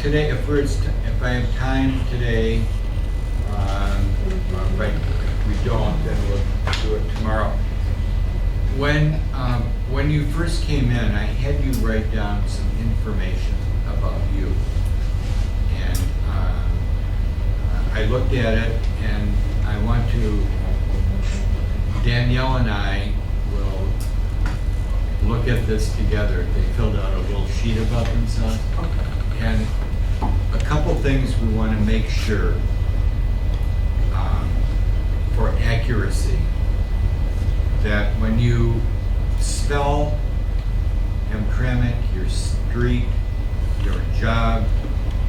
today, if I have time today, but if we don't, then we'll do it tomorrow. When you first came in, I had you write down some information about you. And I looked at it, and I want to, Danielle and I will look at this together. They filled out a little sheet about themselves. And a couple things we want to make sure for accuracy, that when you spell Hamtramck, your street, your job,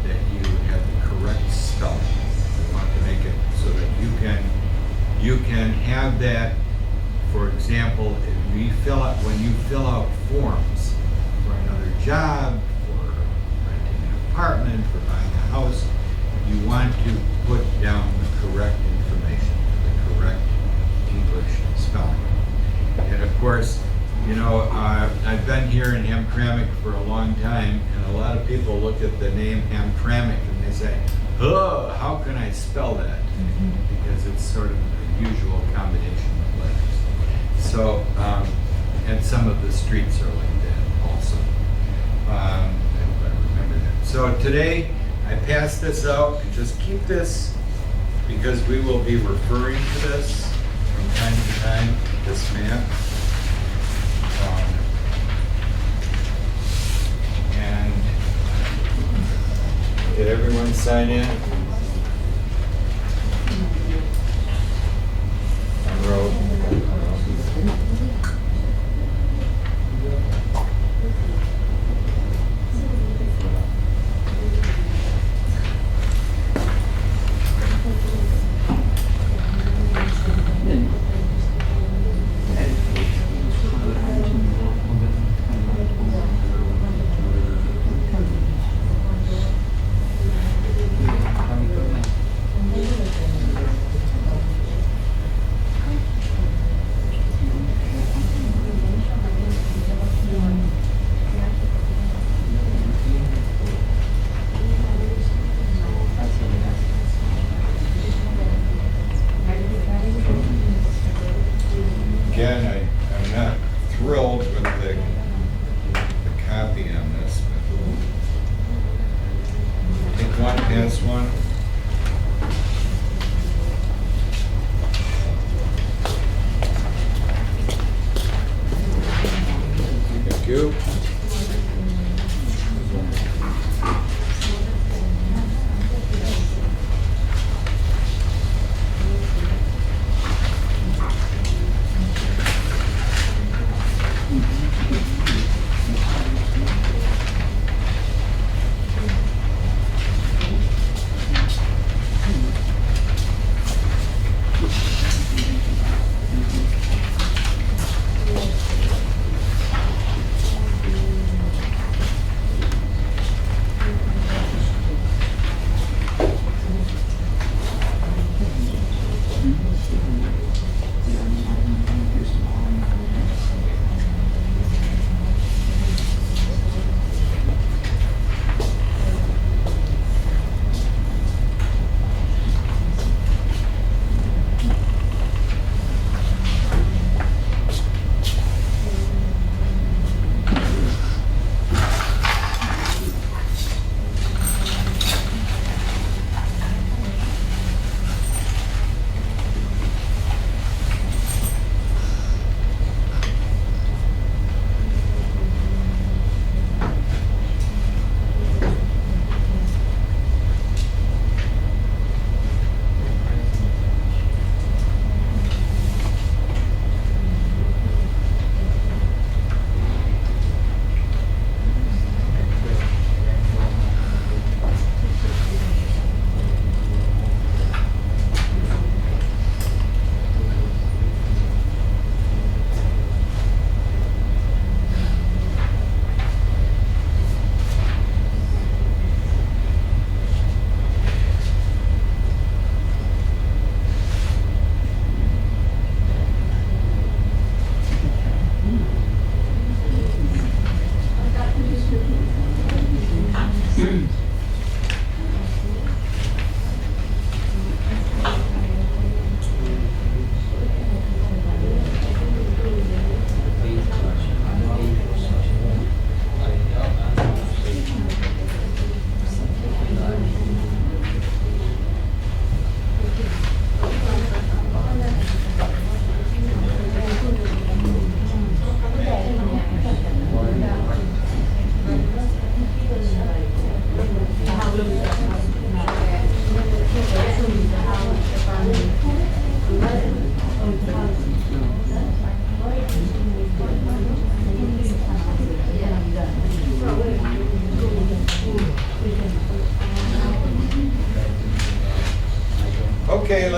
that you have the correct spelling. We want to make it so that you can have that. For example, when you fill out forms for another job, for renting an apartment, for buying a house, you want to put down the correct information, the correct English spelling. And of course, I've been here in Hamtramck for a long time, and a lot of people look at the name Hamtramck and they say, "Oh, how can I spell that?" Because it's sort of a usual combination of letters. So, and some of the streets are like that also. I remember that. So today, I pass this out, and just keep this, because we will be referring to this from time to time, this map. And did everyone sign in? I wrote.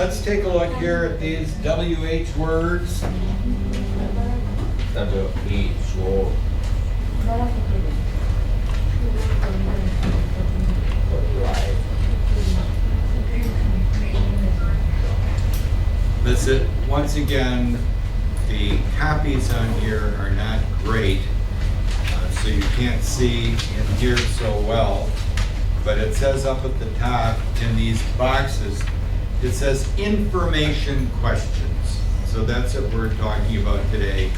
let's take a look here at these WH words. WHO. Listen, once again, the copies on here are not great, so you can't see and hear so well. But it says up at the top in these boxes, it says information questions. So that's what we're talking about today,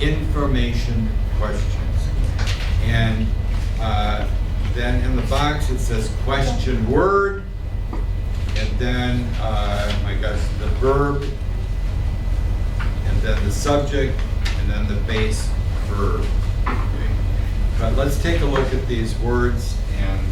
information questions. And then in the box it says question word, and then, I guess, the verb, and then the subject, and then the base verb. Okay. But let's take a look at these words and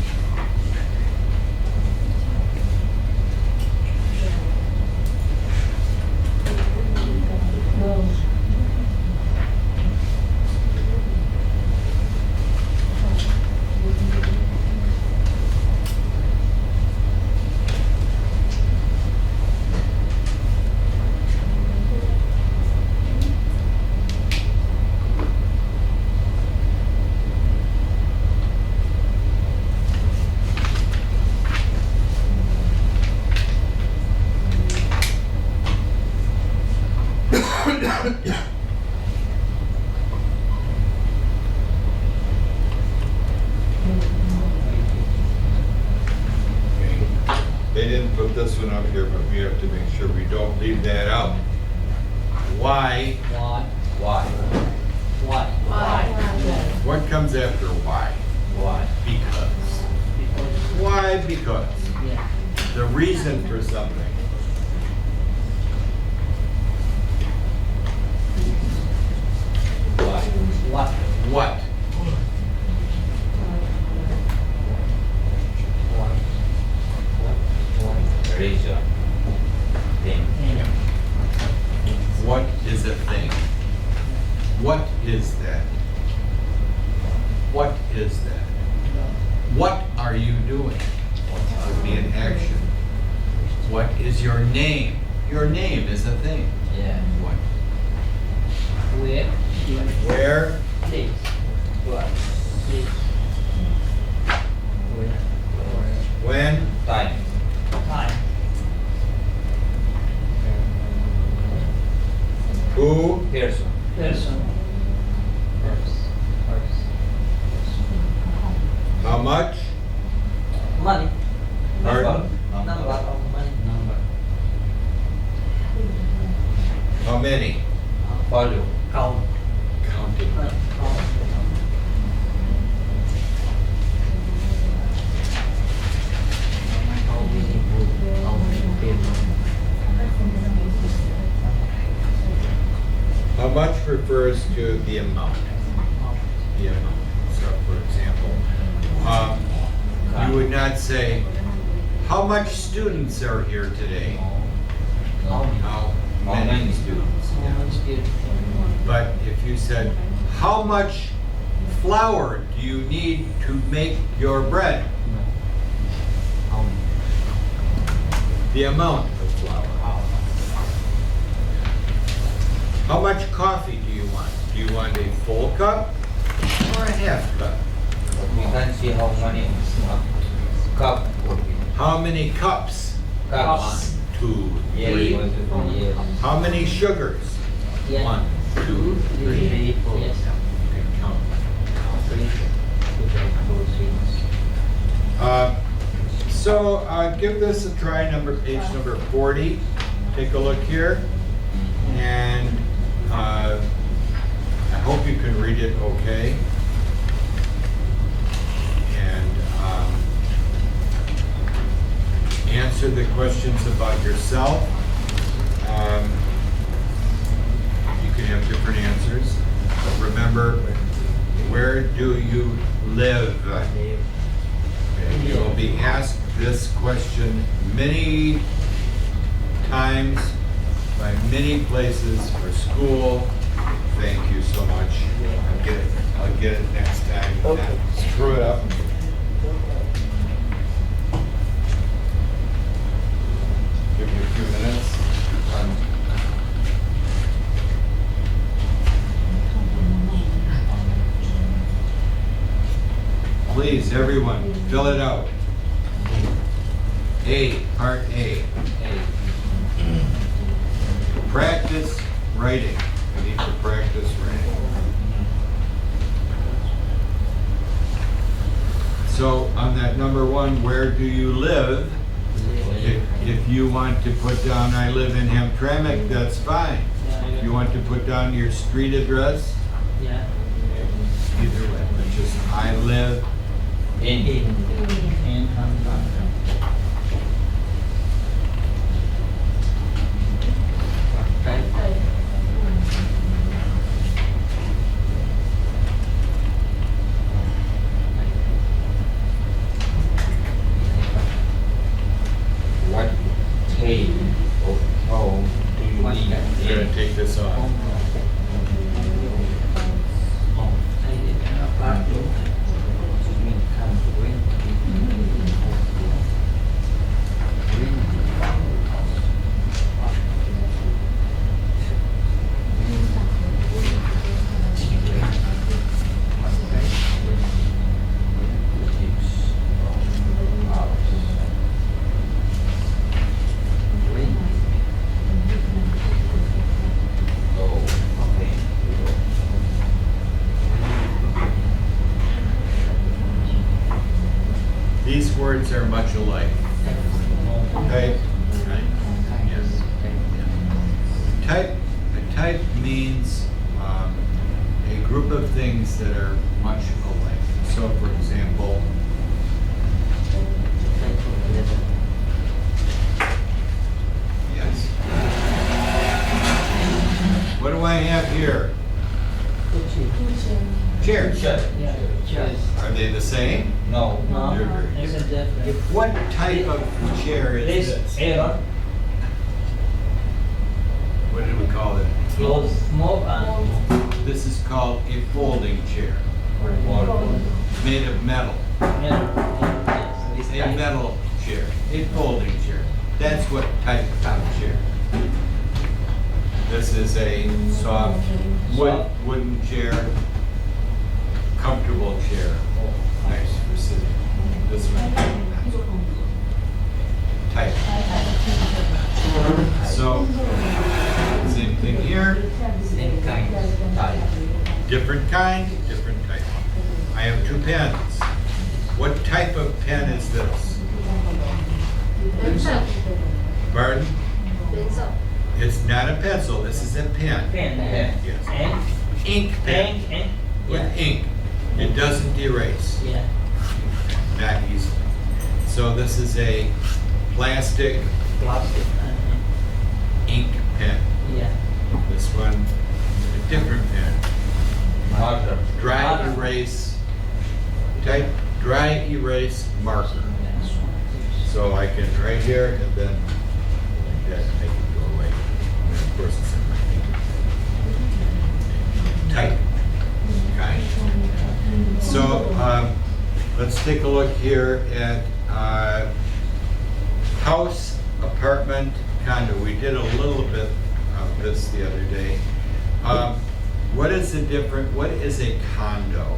they didn't put this one up here, but we have to make sure we don't leave that out. Why? Why? What comes after why? Why? Because. Why? Because. Yeah. The reason for something. What? What? Reason. Thing. What is a thing? What is that? What is that? What are you doing? Would be an action. What is your name? Your name is a thing. Yeah. What? Where? Where? Place. What? When? Time. Who? Person. How much? Money. Pardon? Number of money. How many? Follow. Count. Counting. How many book? How many paper? How much refers to the amount. The amount. So, for example, you would not say, how much students are here today? How many? How many students? How Yeah. much student? But if you said, how much flour do you need to make your bread? How many? The amount of flour. How much coffee do you want? Do you want a full cup or a half cup? We can see how many cup. How many cups? Cups. 1, 2, Yes. 3. 1, 2, 3. Yes. How many sugars? Yeah. 1, 2, 3. 3, 4. Yes. You can count. 3. 2, 3. So give this a try, page number 40. Take a look here. And I hope you can read it okay. And answer the questions about yourself. You can have different answers. But remember, where do you live? Okay, you will be asked this question many times by many places for school. Thank you so much. I'll get it next time. Not screw it up. Give you a few minutes. Please, everyone, fill it out. A, part A. Practice writing. We need to practice writing. So on that number one, where do you live? If you want to put down, I live in Hamtramck, that's fine. If you want to put down your street address, Yeah. either way, but just I live. In Hamtramck. What type of home do you live I'm gonna in? take this off. These words are much alike. Type. Right. Yes. A type means a group of things that are much alike. So, for example, yes. What do I have here? Chairs. Are they the same? No. They're very different. What type of chair is this? Air. What do we call it? Close. This is called a folding chair, made of metal. A metal chair, a folding chair. That's what type of chair. This is a soft wooden chair, comfortable chair. Nice for sitting. This one, type. So, same thing here. Same kind. Type. Different kind, different type. I have two pens. What type of pen is this? Pardon? It's not a pencil, this is a pen. Pen. Yes. Ink pen. With ink. It doesn't erase. Yeah. Not easily. So this is a plastic Plastic. ink pen. Yeah. This one, a different pen. Marker. Dry erase, type dry erase marker. So I can right here and then like that make it go away. And then of course it's in my ink. Type kind. So let's take a look here at house, apartment, condo. We did a little bit of this the other day. What is the difference? What is a condo?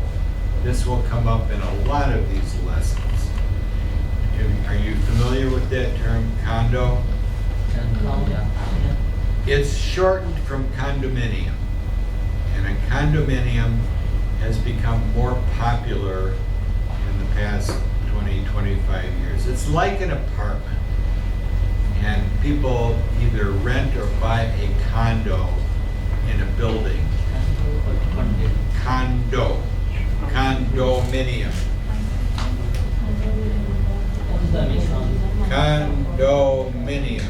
This will come up in a lot of these lessons. Are you familiar with that term, condo? It's shortened from condominium. And a condominium has become more popular in the past 20, 25 years. It's like an apartment. And people either rent or buy a condo in a building. Condo. Condominium. Condominium.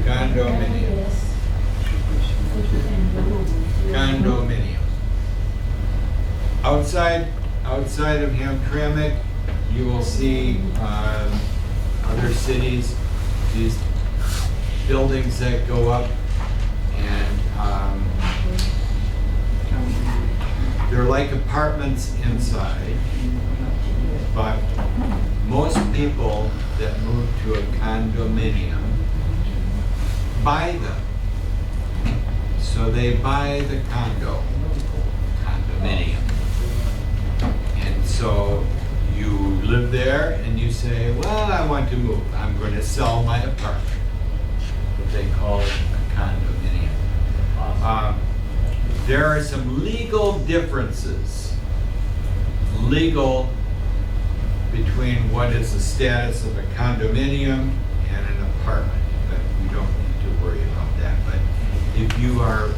Condominium. Condominium. Outside of Hamtramck, you will see other cities, these buildings that go up, and they're like apartments inside, but most people that move to a condominium buy them. So they buy the condominium. And so you live there and you say, well, I want to move. I'm going to sell my apartment. What they call it a condominium. There are some legal differences. Legal between what is the status of a condominium and an apartment. But we don't need to worry about that. But if you are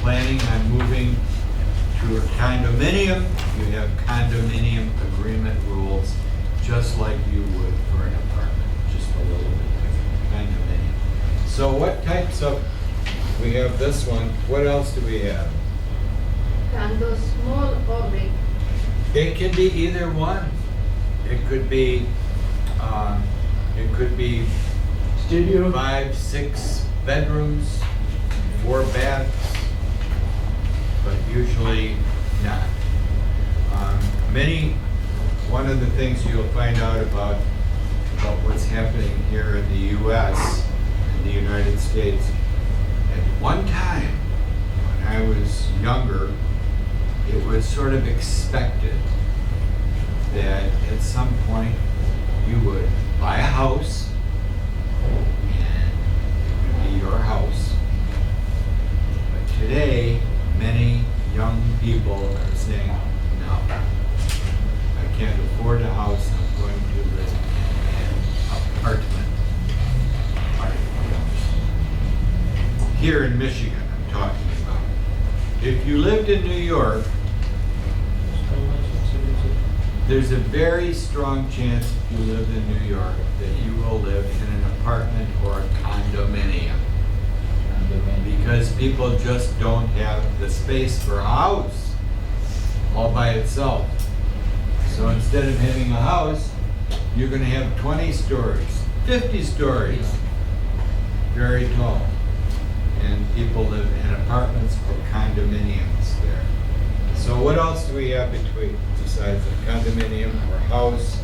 planning on moving to a condominium, you have condominium agreement rules, just like you would for an apartment, just a little bit different. Condominium. So what types of, we have this one, what else do we have? Condo small or big? It can be either one. It could be Studio. 5, 6 bedrooms, 4 baths, but usually not. One of the things you'll find out about what's happening here in the U.S., in the United States, at one time, when I was younger, it was sort of expected that at some point you would buy a house and it would be your house. But today, many young people are saying, no, I can't afford a house, I'm going to live in an apartment. Here in Michigan, I'm talking about. If you lived in New York, there's a very strong chance if you live in New York that you will live in an apartment or a condominium. Because people just don't have the space for a house all by itself. So instead of having a house, you're going to have 20 stories, 50 stories, very tall. And people live in apartments or condominiums there. So what else do we have besides a condominium or house?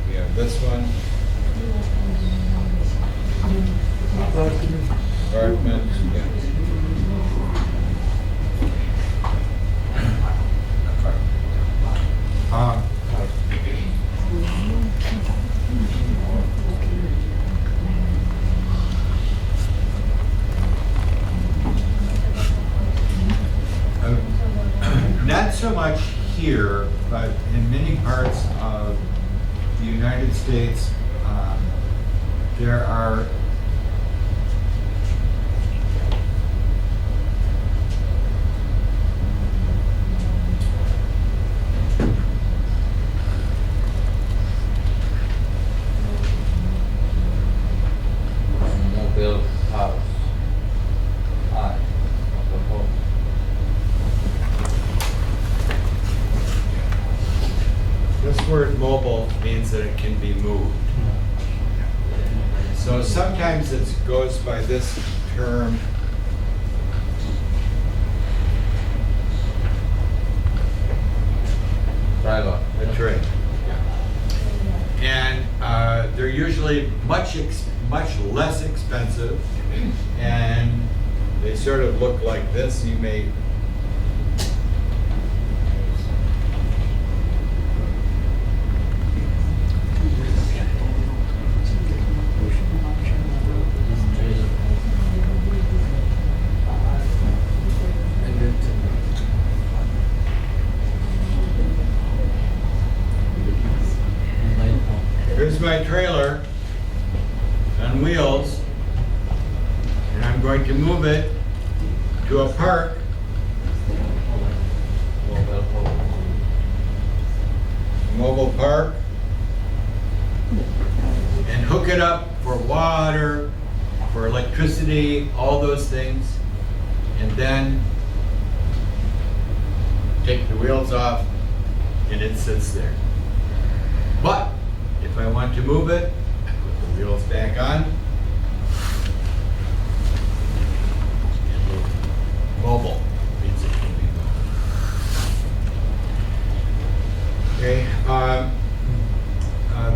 We have this one. Apartment, yeah. Not so much here, but in many parts of the United States, there are Mobile house. Mobile home. this word mobile means that it can be moved. So sometimes it goes by this term. Trailer. A trailer. And they're usually much less expensive, and they sort of look like this. You may here's my trailer on wheels, and I'm going to move it to a park. Mobile home. Mobile park, and hook it up for water, for electricity, all those things, and then take the wheels off, and it sits there. But if I want to move it, I put the wheels back on. And move. Mobile means it can be moved. Okay.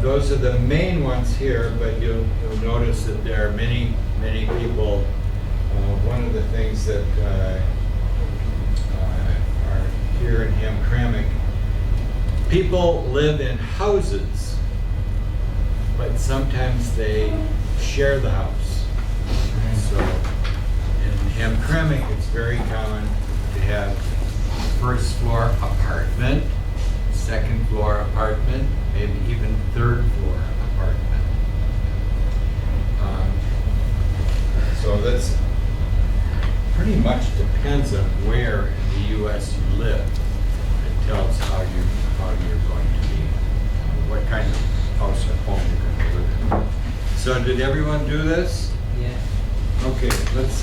Those are the main ones here, but you'll notice that there are many people. One of the things that are here in Hamtramck, people live in houses, but sometimes they share the house. So in Hamtramck, it's very common to have first floor apartment, second floor apartment, maybe even third floor apartment. So that's pretty much depends on where in the U.S. you live. It tells how you're going to be, what kind of house or home you're going to live in. So did everyone do this? Yeah. Okay, let's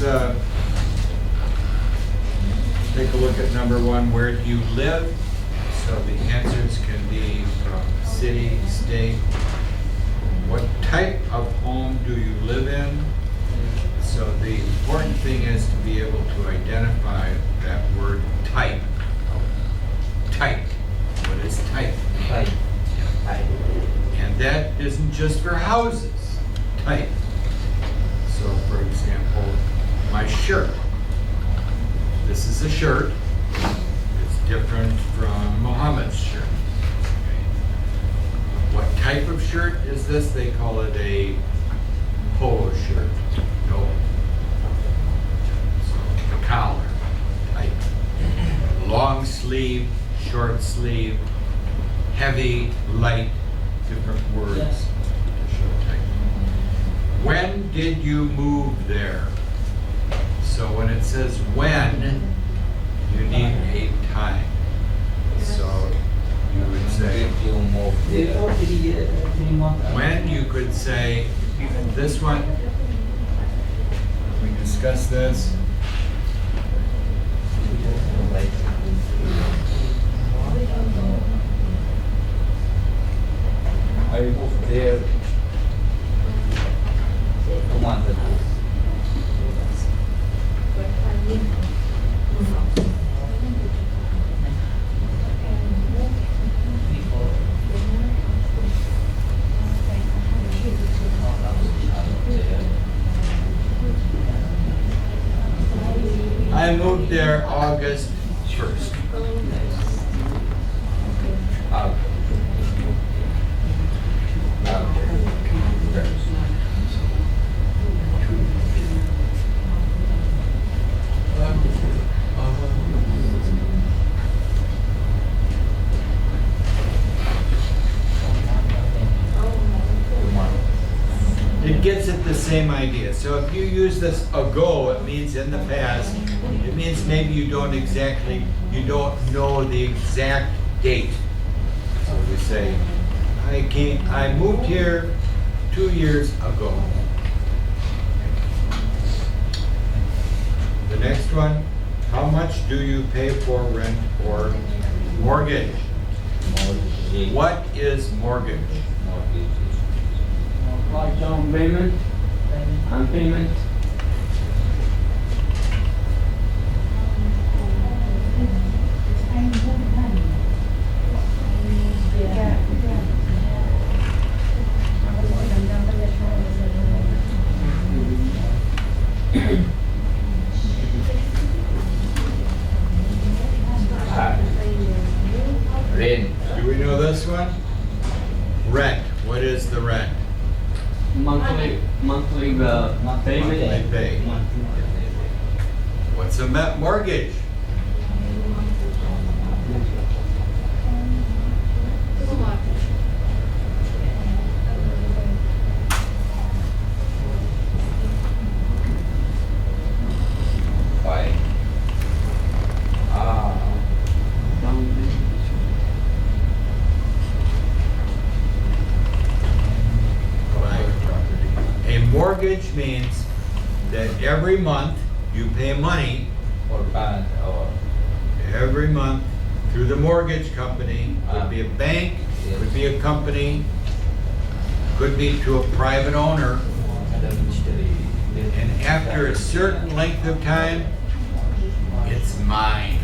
take a look at number one. Where do you live? So the answers can be from city, state. What type of home do you live in? So the important thing is to be able to identify that word type. Type. What is type? Type. Type. And that isn't just for houses. Type. So for example, my shirt. This is a shirt. It's different from Mohammed's shirt. Okay. What type of shirt is this? They call it a polo shirt. No. So the collar type. Long sleeve, short sleeve, heavy, light, different words to show type. When did you move there? So when it says when, you need a time. So you would say, If you move there, 3 months. when you could say, this one, we discussed this. like, I moved there 2 months ago. I moved there August 1st. Out. It gets at the same idea. So if you use this ago, it means in the past. It means maybe you don't know the exact date. So we say, I moved here 2 years ago. The next one, how much do you pay for rent or mortgage? Mortgage. What is mortgage? Mortgage. Like down payment and payment. Rent. Do we know this one? Rent. What is the rent? Monthly payment. Monthly pay. What's a mortgage? Too much. Why? Down payment. A mortgage means that every month you pay money, For bank or every month through the mortgage company. Could be a bank, could be a company, could be to a private owner. And after a certain length of time, it's mine.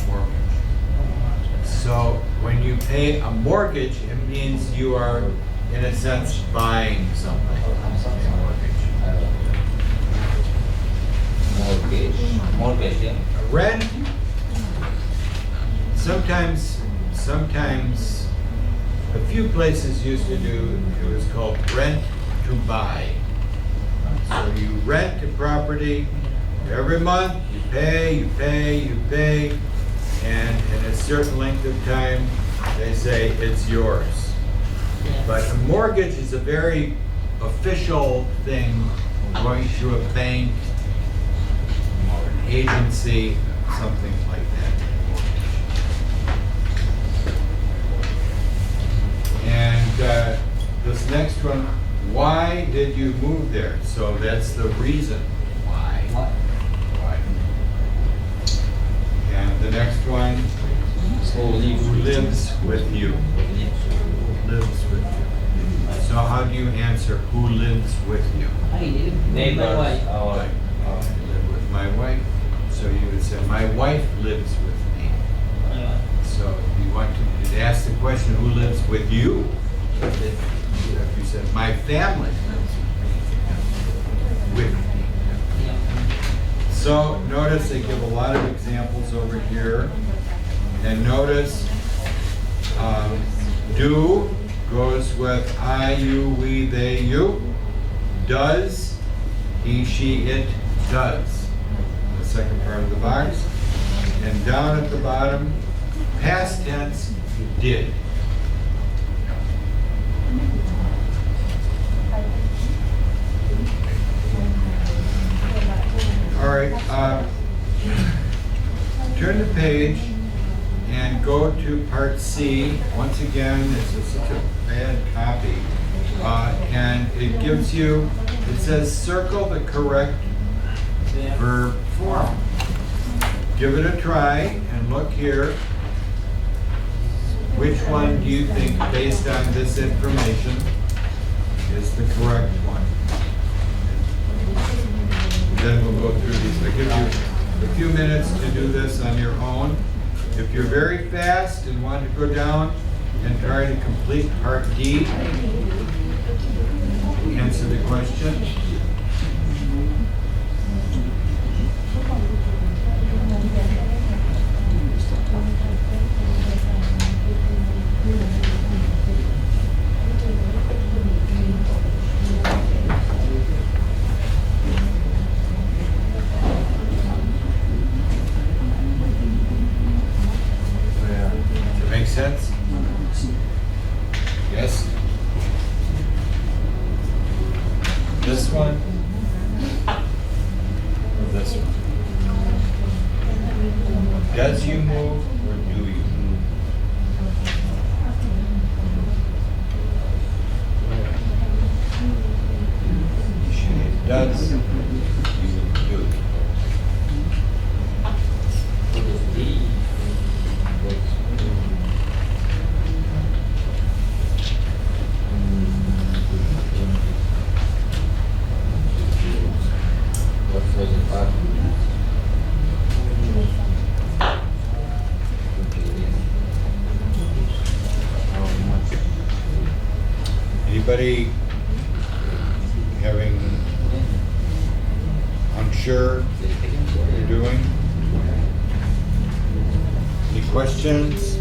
Mortgage. So when you pay a mortgage, it means you are, in a sense, buying something. A mortgage. Mortgage, yeah. A rent, sometimes, a few places used to do, it was called rent to buy. So you rent a property, every month you pay, and in a certain length of time, they say it's yours. But a mortgage is a very official thing, going through a bank or an agency, something like that. And this next one, why did you move there? So that's the reason why. Why? And the next one, who lives with you? Lives with you. So how do you answer who lives with you? Neighbors or I live with my wife. So you would say, my wife lives with me. So you want to ask the question, who lives with you? If you said, my family lives with me. So notice they give a lot of examples over here. And notice do goes with I, you, we, they, you. Does, he, she, it, does. The second part of the box. And down at the bottom, past tense, did. All right, turn the page and go to part C. Once again, it's such a bad copy. And it gives you, it says circle the correct verb form. Give it a try and look here. Which one do you think, based on this information, is the correct one? Then we'll go through these. I give you a few minutes to do this on your own. If you're very fast and want to go down and try to complete part D, answer the question. Does it make sense? Yes? This one? Or this one? Does you move or do you move? She does, you do. what was the part? Anybody having unsure what you're doing? Any questions?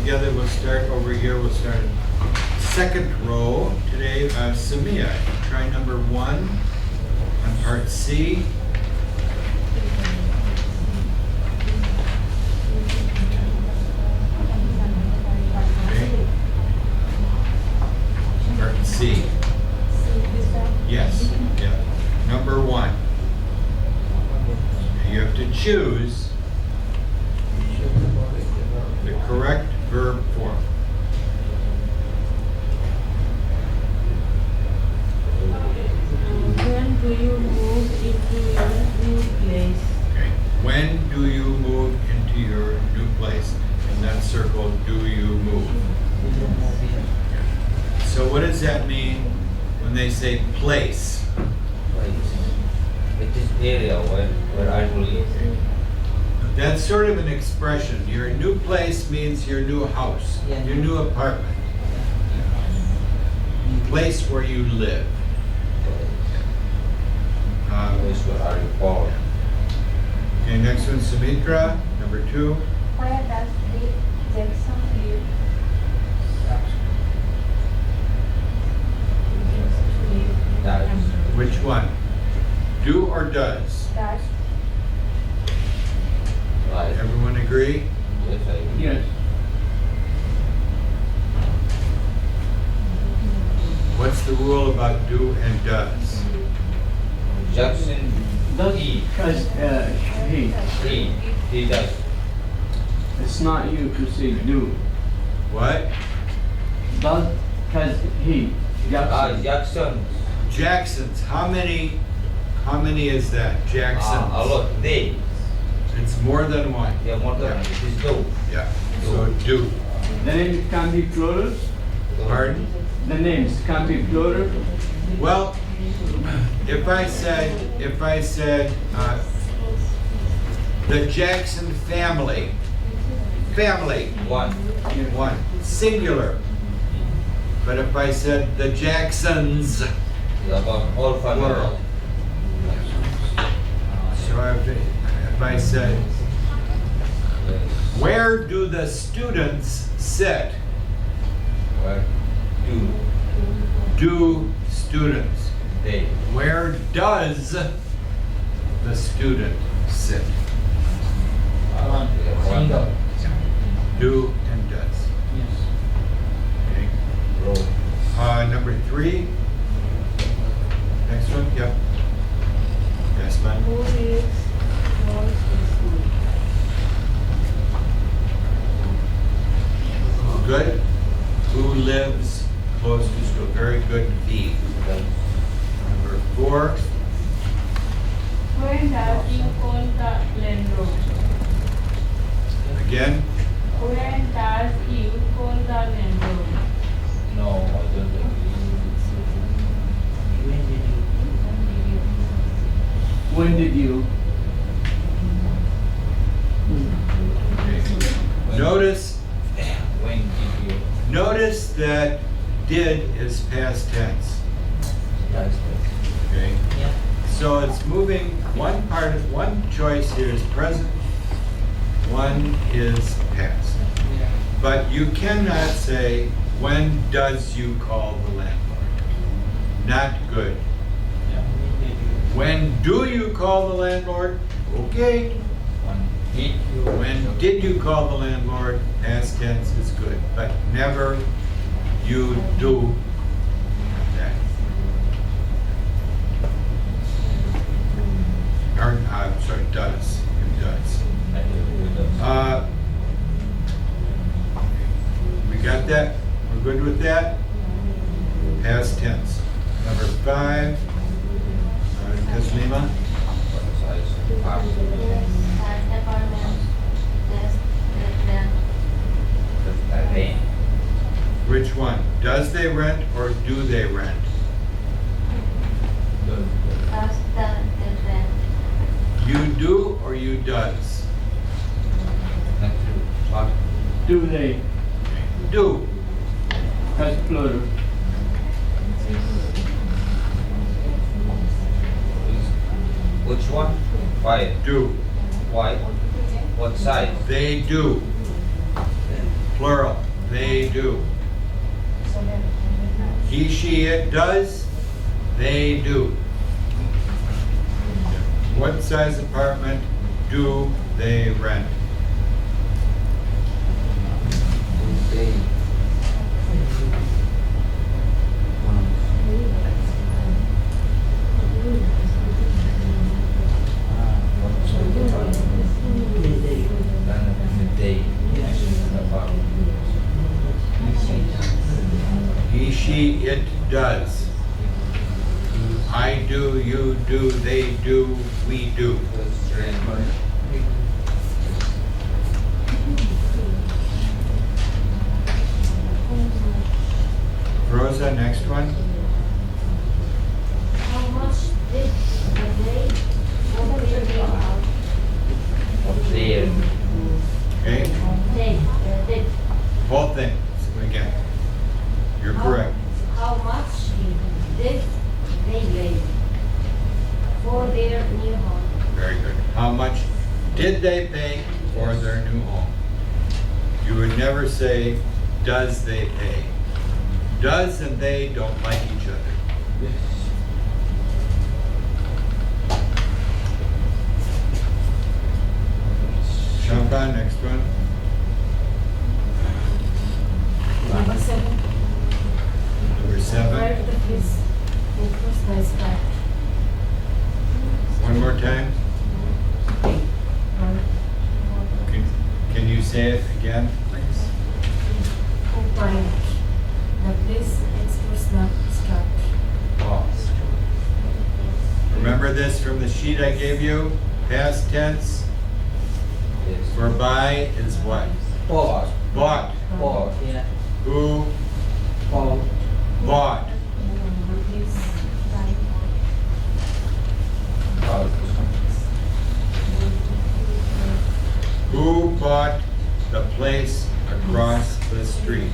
together. We'll start over here. We'll start second row today. Samia, try number 1 on part C. Okay. Part C. Yes. Yeah. Number 1. You have to choose the correct verb form. When do you move into your new place? Okay. When do you move into your new place? In that circle, do you move? So what does that mean when they say place? It is area where I will live. That's sort of an expression. Your new place means your new house, your new apartment, place where you live. Place where are you born? Okay, next one, Sumitra, number 2. Where does the Jackson live? Does. Which one? Do or does? Does. Right. Everyone agree? Yes, I will. Yes. What's the rule about do and does? Jackson, Does, he. because He does. it's not you to say do. What? Does, because he, Jackson. Jackson. Jacksons. How many is that? Jacksons. A lot. They. It's more than one. Yeah, more than Yeah. it is do. Yeah. So do. The names can be plural. Pardon? The names can be plural. Well, if I said the Jackson family, One. one, singular. But if I said the Jacksons, About all family. Plural. so if I said, Yes. where do the students sit? Where do Do students. they? Where does the student sit? One. Yeah, Single. Do and does. Yes. Okay. Row. Number 3. Next one. Yep. Yes, ma'am. Who lives close to school? Good. Who lives close to school? Very good. V. Does. Number 4. When does you call the landlord? Again. When does you call the landlord? No, I don't agree. When did you? When did you? Okay. When did you? Notice that did is past tense. Does. Okay. Yep. So it's moving. One choice here is present. One is past. Yeah. But you cannot say, when does you call the landlord? Not good. Yeah. When did you? When do you call the landlord? Okay. When did you? When did you call the landlord? Past tense is good, but never you do that. Or, I'm sorry, does. It does. I do. Does. We got that? We're good with that? Past tense. Number 5. Taslima? What size? House. Has apartment, desk, rent. Does rent. Which one? Does they rent or do they rent? Does. Does the rent? You do or you does? Next to what? Do they? Do. That's plural. Which one? Why? Do. Why? What size? They do. Plural. They do. He, she, it does. They do. What size apartment do they rent? They. He, she, it does. I do, you do, they do, we do. Rosa, next one. How much did they out? Okay, They. both things again. You're correct. How much did they pay for their new home? Very good. How much did they pay for their new home? You would never say, does they pay? Does and they don't like each other. Shamba, next one. Number 7. Number 7. Where the place enclosed by sky. One more time. Can you say it again, please? Point. The place enclosed by sky. Remember this from the sheet I gave you? Past tense. For buy is what? Bought. Bought. Bought. Yeah. Who Bought. bought? Who bought the place across the street?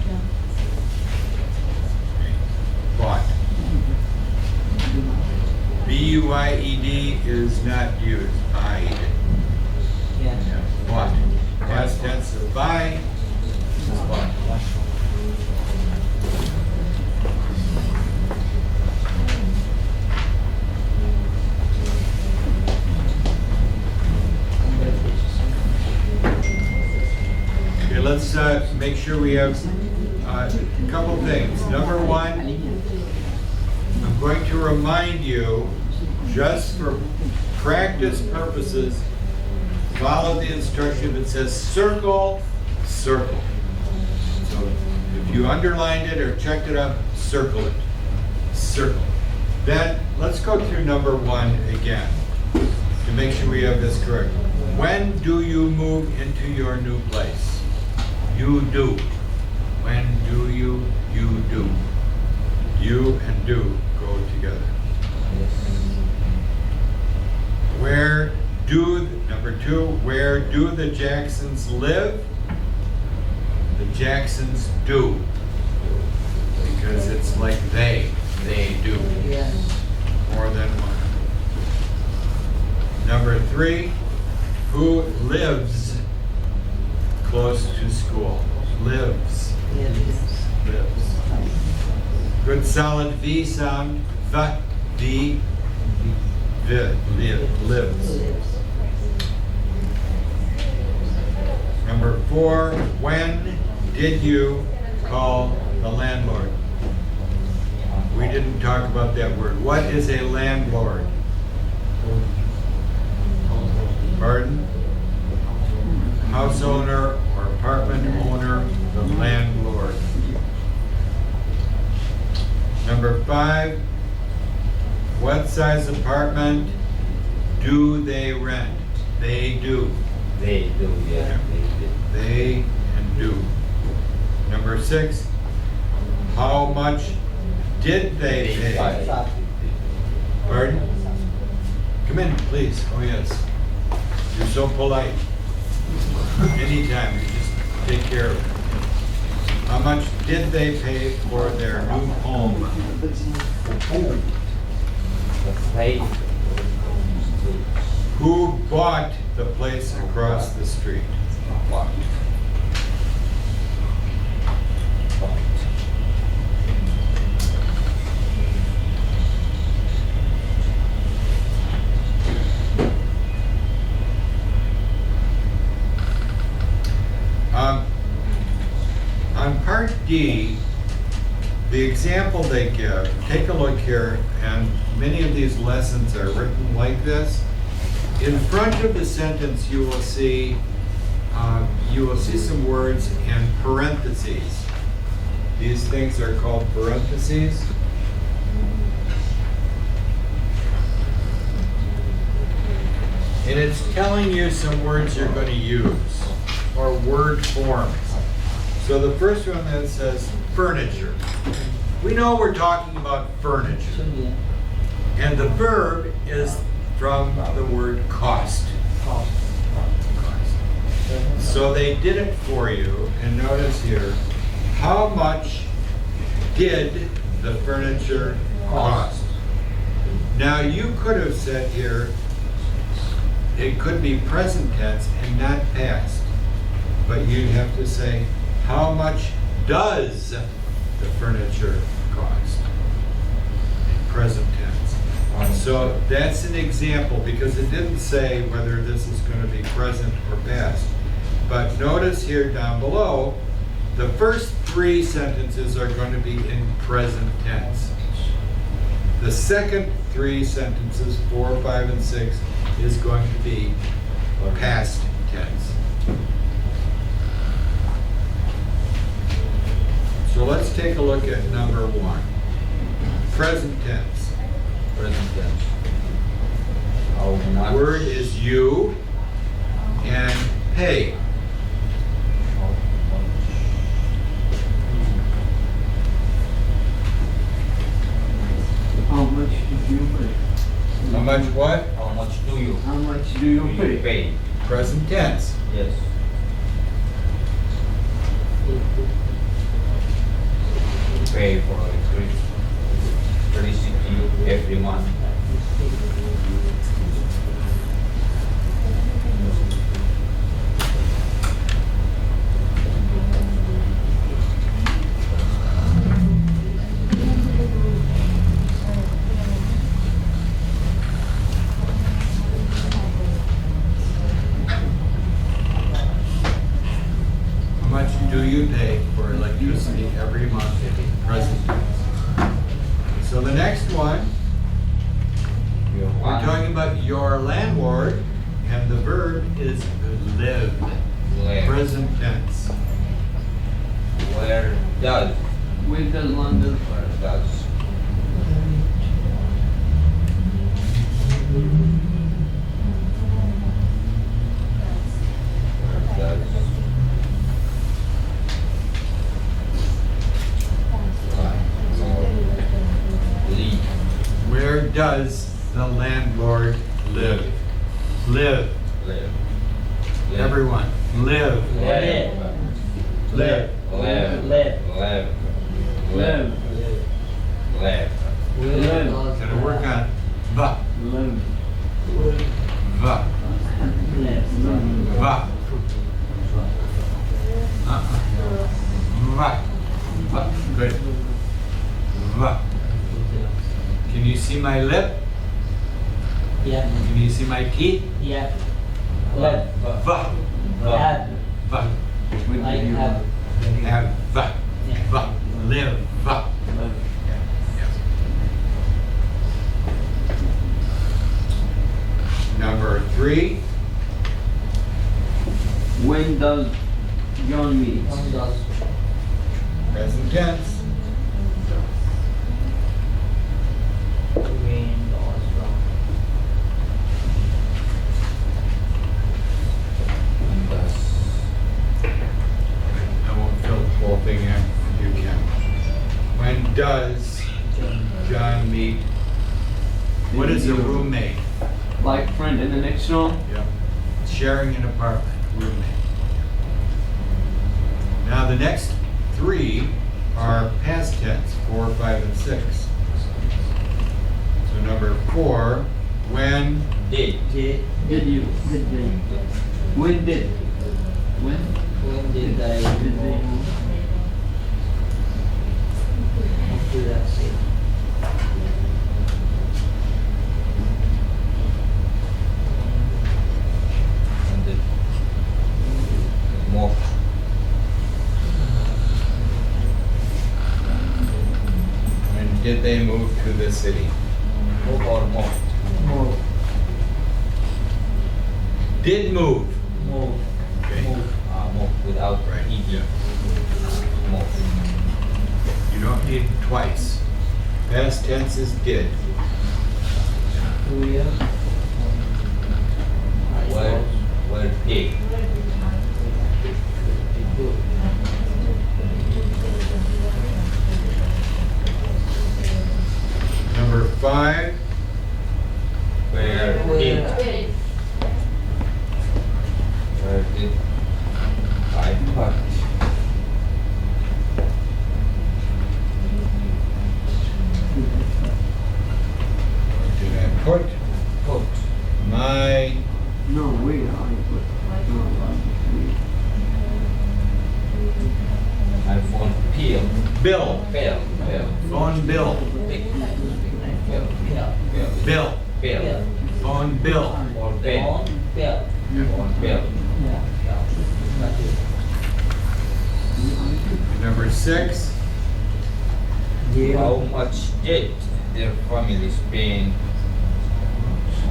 Bought. B-U-I-E-D is not used. Buy. Yeah. Bought. Past tense of buy is bought. Okay, let's make sure we have a couple things. Number one, I'm going to remind you, just for practice purposes, follow the instruction that says circle, circle. So if you underlined it or checked it up, circle it. Circle. Then let's go through number 1 again to make sure we have this correct. When do you move into your new place? You do. When do you? You do. You and do go together. Where do, number 2, where do the Jacksons live? The Jacksons do. Because it's like they do. Yes. More than one. Number 3, who lives close to school? Lives. Lives. Good solid V sound. V, lives. Number 4, when did you call the landlord? We didn't talk about that word. What is a landlord? Pardon? House owner or apartment owner, the landlord. Number 5, what size apartment do they rent? They do. They do, yeah. They and do. Number 6, how much did they pay? Pardon? Come in, please. Oh, yes. You're so polite. Anytime, you just take care of it. How much did they pay for their new home? Who bought the place across the street? On part D, the example they give, take a look here, and many of these lessons are written like this. In front of the sentence, you will see some words in parentheses. These things are called parentheses. And it's telling you some words you're going to use, or word forms. So the first one that says furniture. We know we're talking about furniture. And the verb is from the word cost. So they did it for you, and notice here, how much did the furniture cost? Now you could have said here, it could be present tense and not past, but you'd have to say, how much does the furniture cost? In present tense. So that's an example, because it didn't say whether this is going to be present or past. But notice here down below, the first three sentences are going to be in present tense. The second three sentences, 4, 5, and 6, is going to be past tense. So let's take a look at number 1. Present tense. Present tense. How much? Word is you and pay. How much did you pay? How much what? How much do you How much do you pay? pay? Present tense. Yes. Pay for electricity every month. How much do you pay for electricity every month? Present tense. So the next one, Your we're one talking about your landlord, and the verb is live. live. Present tense. Where does? With the London Where does? Where does? Leave. Where does the landlord live? Live. Live. Everyone, live. Live. Live. Live. Live. Live. Live. Live. Live. Gotta work on va, Live. va, va. Va. Va. Good. Va. Can you see my lip? Yeah. Can you see my teeth? Yeah. Live. Va. Have. Va. With Like you. have. Have va. Yeah. Va. Live. Va. Live. Yes. Number 3. When does John meet? When does? Present tense. When does? And does. I won't fill the whole thing in. You can. When does John meet? What is a roommate? Like friend in the next room? Yep. Sharing an apartment. Roommate. Now the next 3 are past tense, 4, 5, and 6. So number 4, when Did. Did. Did you? Did they? When did? When? When did I? Did they? moved to the city? Move or move? Move. Did move. Move. Okay. Move. Move without Right, ed. yeah. Move. You don't need it twice. Past tense is did. 2 years. Where did? Good. Number 5, Where did? Where? Where did I put? did I put Put. my, No, where I put. No, My phone peel. bill, Bill. Bill. phone bill, Bill. Yeah. Bill. bill, Bill. phone bill. Or bill. On bill. Or bill. Yeah. Yeah. That's it. Number 6, Yeah. How much did their family spend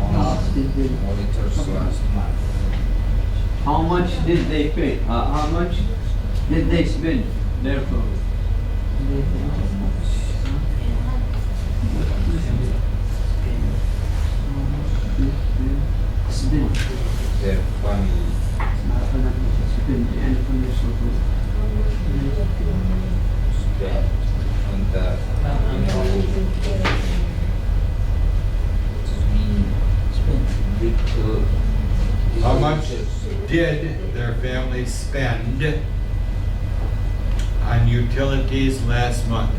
on Last auditors last month? How much did they pay? How much did they spend? Therefore, spend. Their family Spend and information. spent on the, how much did their family spend on utilities last month?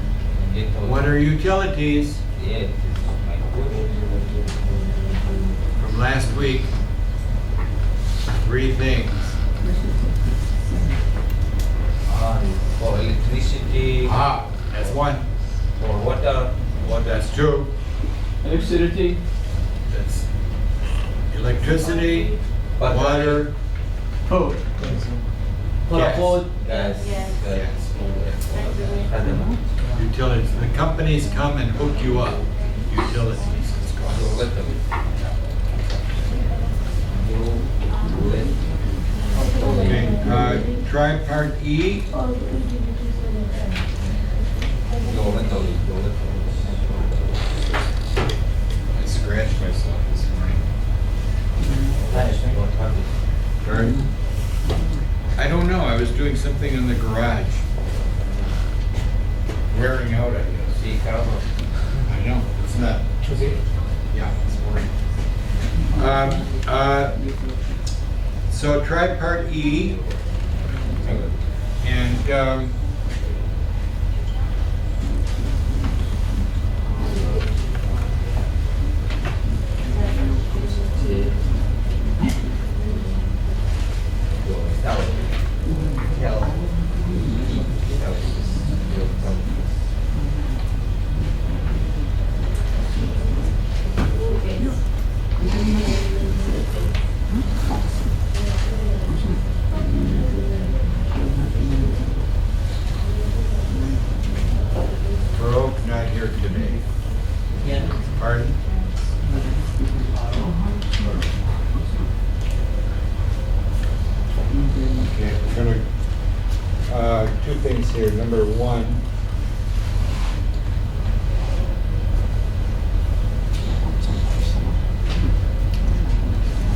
What are utilities Yeah, this is my question. from last week? 3 things. For electricity, Ah, that's 1. for water, That's 2. Electricity, That's electricity, water, food. For Yes. food. gas, Yes. Other utilities. The companies come and hook you up. Utilities, it's called. little. Okay, try part E. I scratched myself this morning. Pardon? I don't know, I was doing something in the garage. Wearing out, I guess. See, cover. I know, it's not. Yeah, it's boring. So try part E, and Baroque not here today. Yeah. Pardon? Okay, we're gonna, 2 things here. Number 1.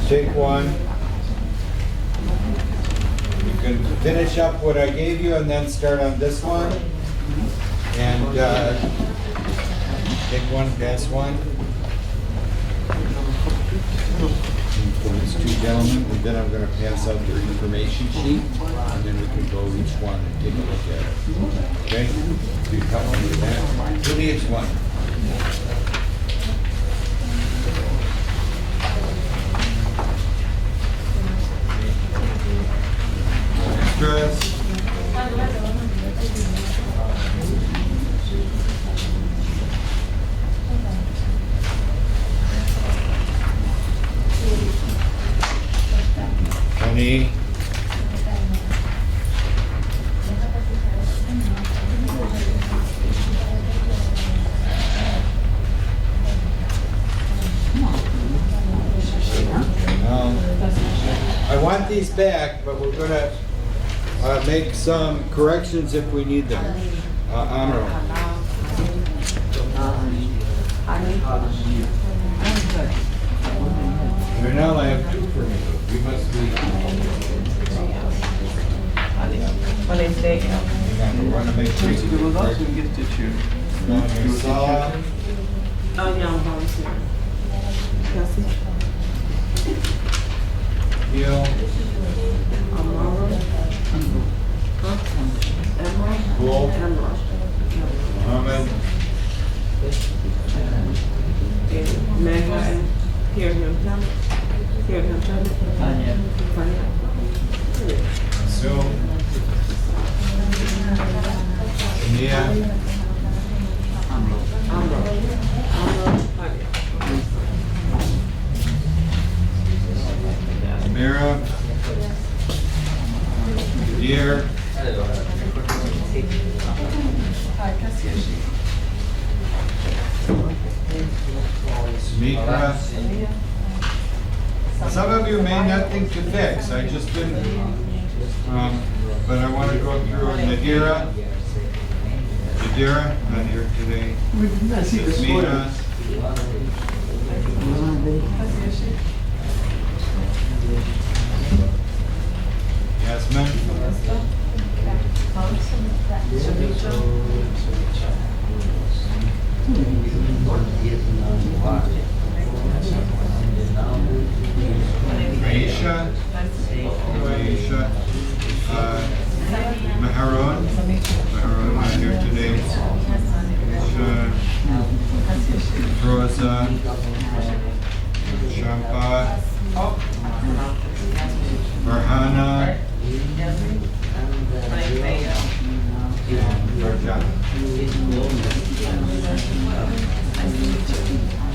Take 1. You can finish up what I gave you and then start on this one. And take 1, pass 1. For these 2 gentlemen, and then I'm gonna pass out their information sheet, and then we can go each one and take a look at it. Okay? Do you help me with that? To each one. Extras. Tony. got these back, but we're gonna make some corrections if we need them. Amro. Renell, I have two for you. You must be. My name's Dave. We want to make sure you do Saw, Oh, yeah, I'm volunteer. Kelsey. Hill, Amara. Huh? Emerald. Bull, Emerald. Muhammad, And Mega and Here Him Tell It. Here Him Tell It. Tanya. Sue, Nia, Amara. Mira, Deer, Smika. Some of you may not think to fix, I just didn't, but I want to go through Nadira, not here today, Smita, Yasmin, Aisha, Maharon, not here today, Aisha, Rosa, Shampa, Farhana,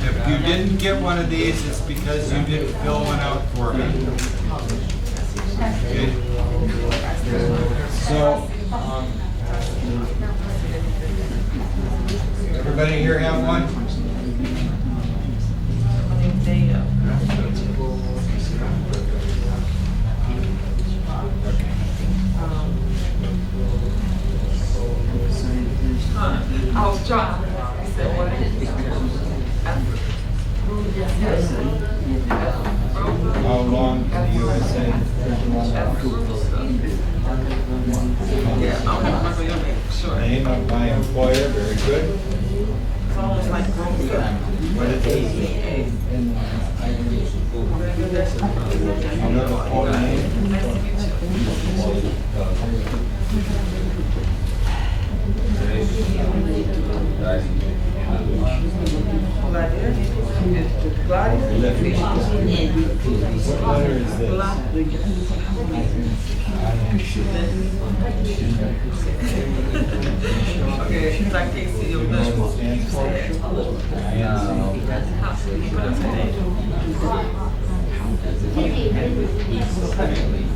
if you didn't get one of these, it's because you didn't fill one out for me. Okay. So, everybody here have one? My name's Dave. I was trying. He said, what? How long to the USA? Yeah, I don't remember your name. Sure. Name of my employer, very good. It's almost like What is it? You know the full name? Nice to meet you. What letter is this? Okay, because I can't see your visual. Stands for?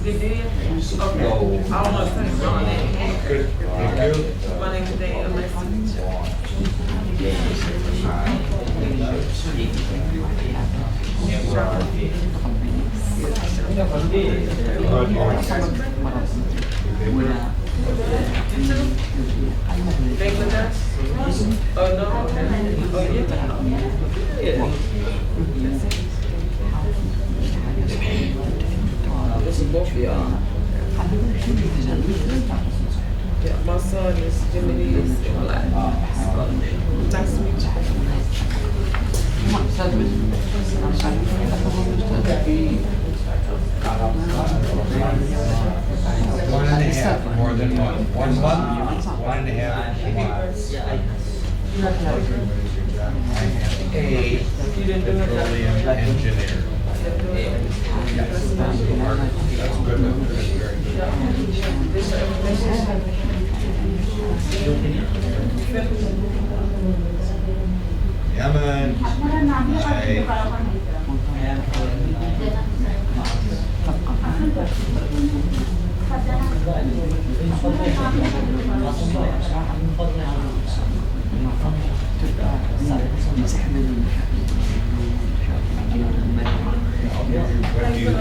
You did? Okay. I don't want to say your name. Good. Thank you. My name is Dave. Nice to meet you. Bangladesh? Oh, no. Oh, yeah. This is both of y'all. Yeah, my son is Vietnamese and black. Nice to meet you. One and a half, more than one. 1 month, 1.5 months. A petroleum engineer. Yes. That's good. Very good. Yaman. What do you do?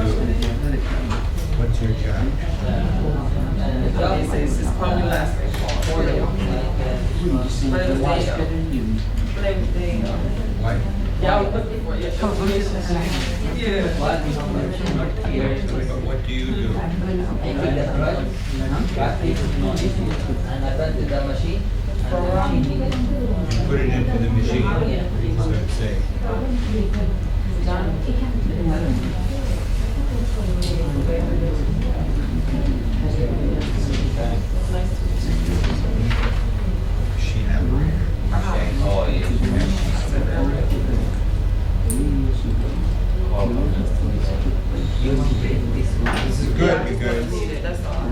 Yeah, I was looking for your information. Yeah. But what do you do? I take the brush, cut it, and attach to the machine. And the machine You put it into the machine. So it's say, machine operator. Oh, yes. This is good because That's all.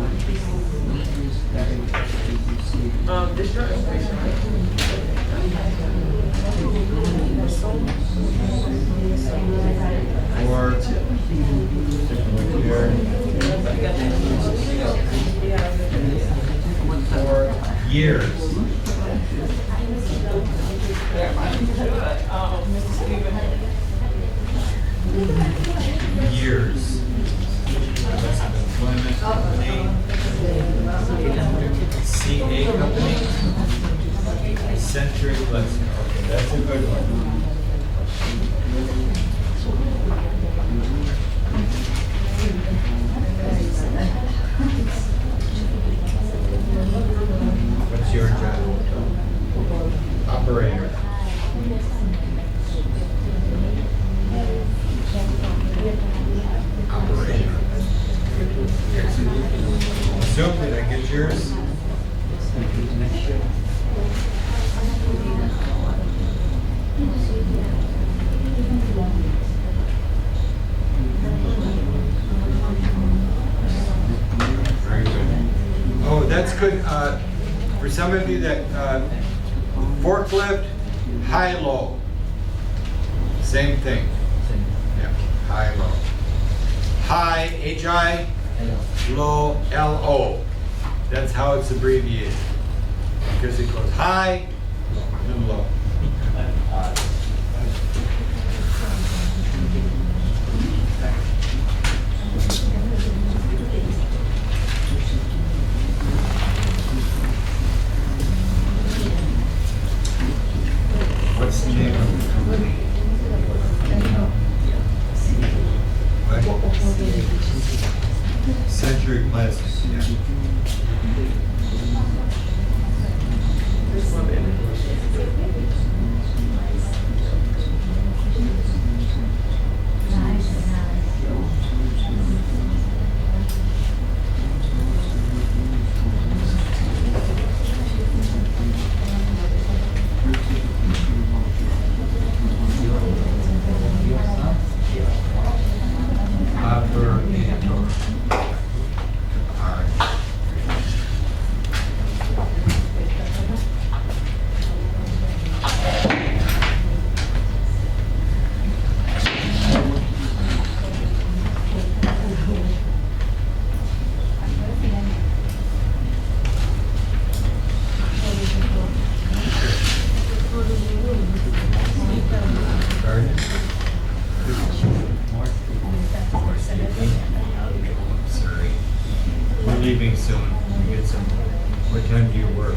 This your information, for years. Mr. Stephen. Years. That's an employment company, CA company, Century Lesson. Okay, that's a good one. What's your job? Operator. Operator. Zoom, did I get yours? Very good. Oh, that's good. For some of you that forklift, high-low. Same thing. Yeah, high-low. High, H-I, low, L-O. That's how it's abbreviated. Because it goes high and low. What's the name of the company? What? Century Plastics, yeah. Operator. Garden. Sorry. We're leaving soon. We get some. What time do you work?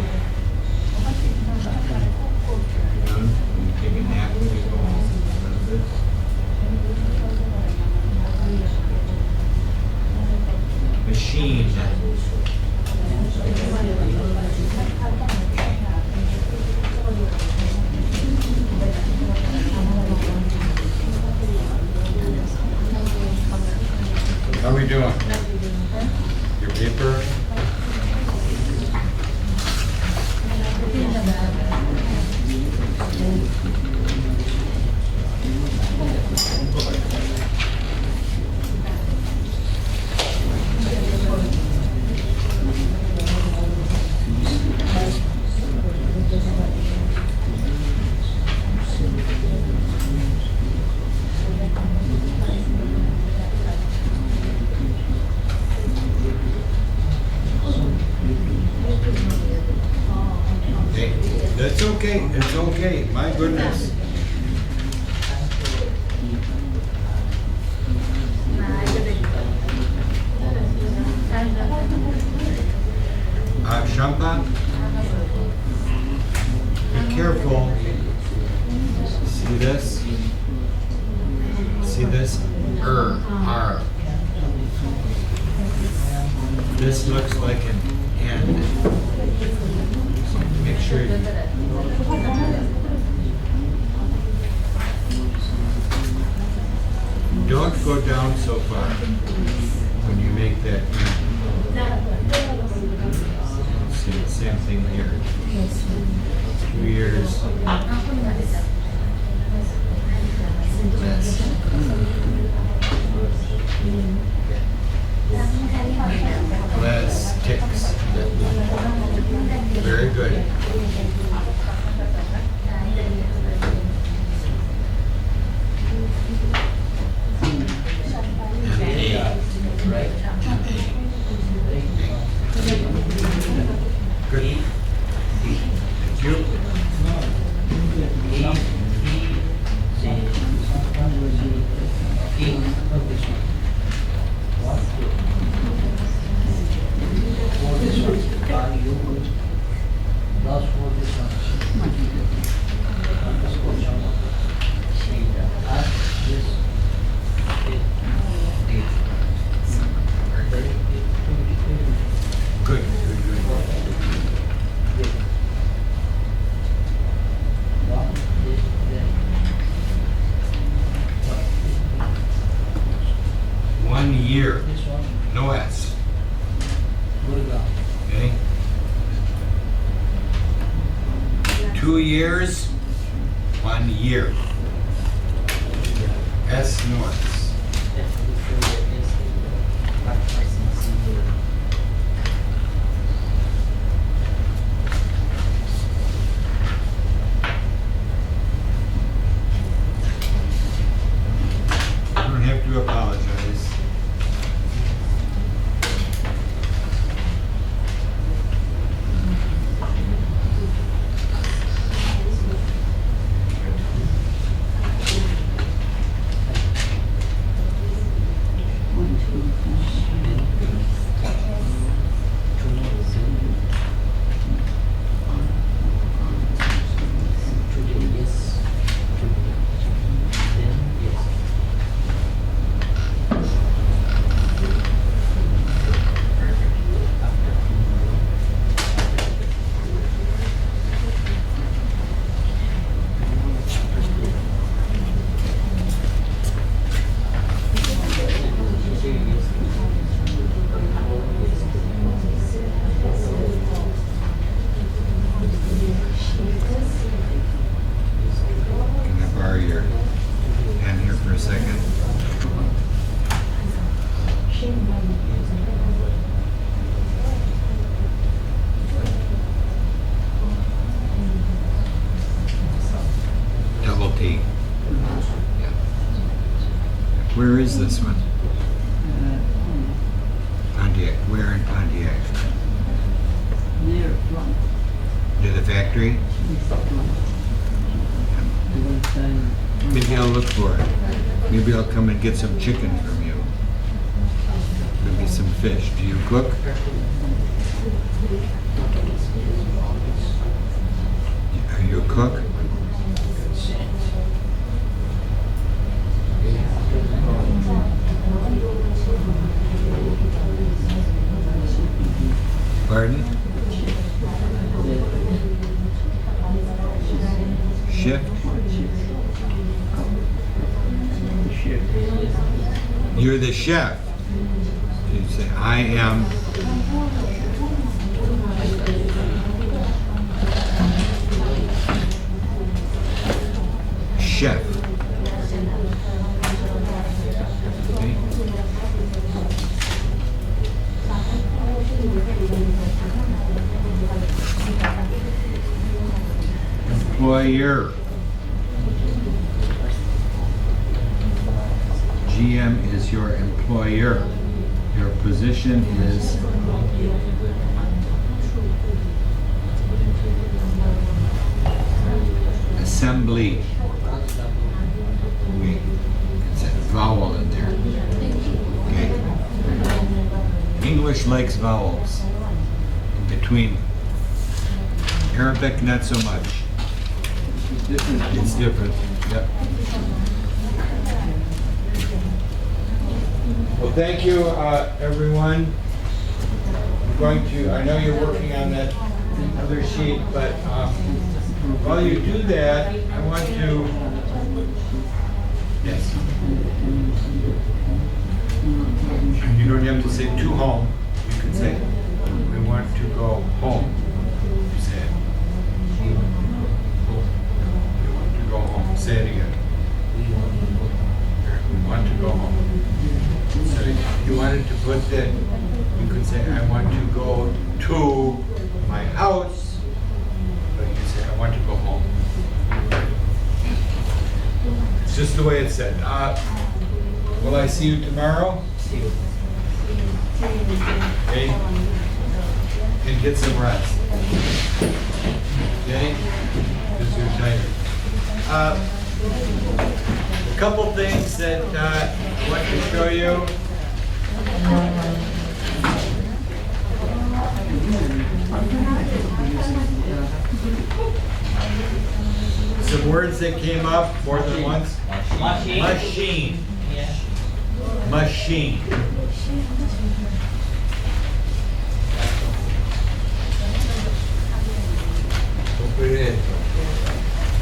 Noon? You take a nap when you go home? Machine. How we doing? Your paper? Okay, that's okay, it's okay, my goodness. Shampa, be careful. See this? See this? R. This looks like an N. Make sure you. Don't go down so far when you make that N. See, same thing here. 2 years. Less ticks. Very good. Good. Thank you. Good, good, good. One year, no S. Okay. 2 years, 1 year. S North. You don't have to apologize. Can I borrow your pen here for a second? Double T. Yeah. Where is this one? Pontiac. Where in Pontiac? Near front. To the factory? Maybe I'll look for it. Maybe I'll come and get some chicken from you. Maybe some fish. Do you cook? Are you a cook? Pardon? Shift? You're the chef. You say, I am. Chef. Okay. Employer. GM is your employer. Your position is assembly. Wait, it's a vowel in there. Okay. English likes vowels. In between. Arabic, not so much. It's different. Yep. Well, thank you, everyone. I'm going to, I know you're working on that other sheet, but while you do that, I want to, yes. You don't have to say to home. You can say, we want to go home. You say it. We want to go home. Say it again. We want to go home. So if you wanted to put that, you could say, I want to go to my house. But you say, I want to go home. It's just the way it's said. Will I see you tomorrow? Okay. And get some rest. Okay? Because you're tired. A couple things that I want to show you. Some words that came up more than once. Machine. Machine. Yeah. Machine.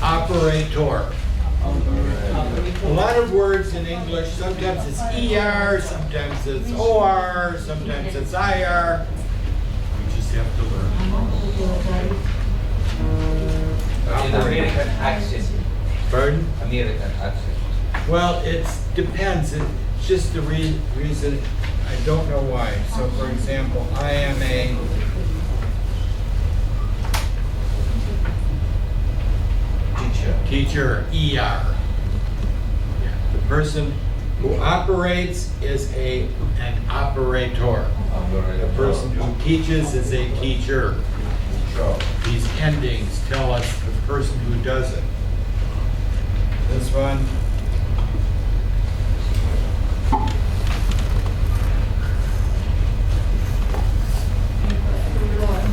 Operator. A lot of words in English, sometimes it's ER, sometimes it's OR, sometimes it's IR. You just have to learn. In American accent. Pardon? American accent. Well, it depends. It's just the reason. I don't know why. So, for example, I am a teacher, ER. Yeah. The person who operates is an operator. The person who teaches is a teacher. These endings tell us the person who does it. This one.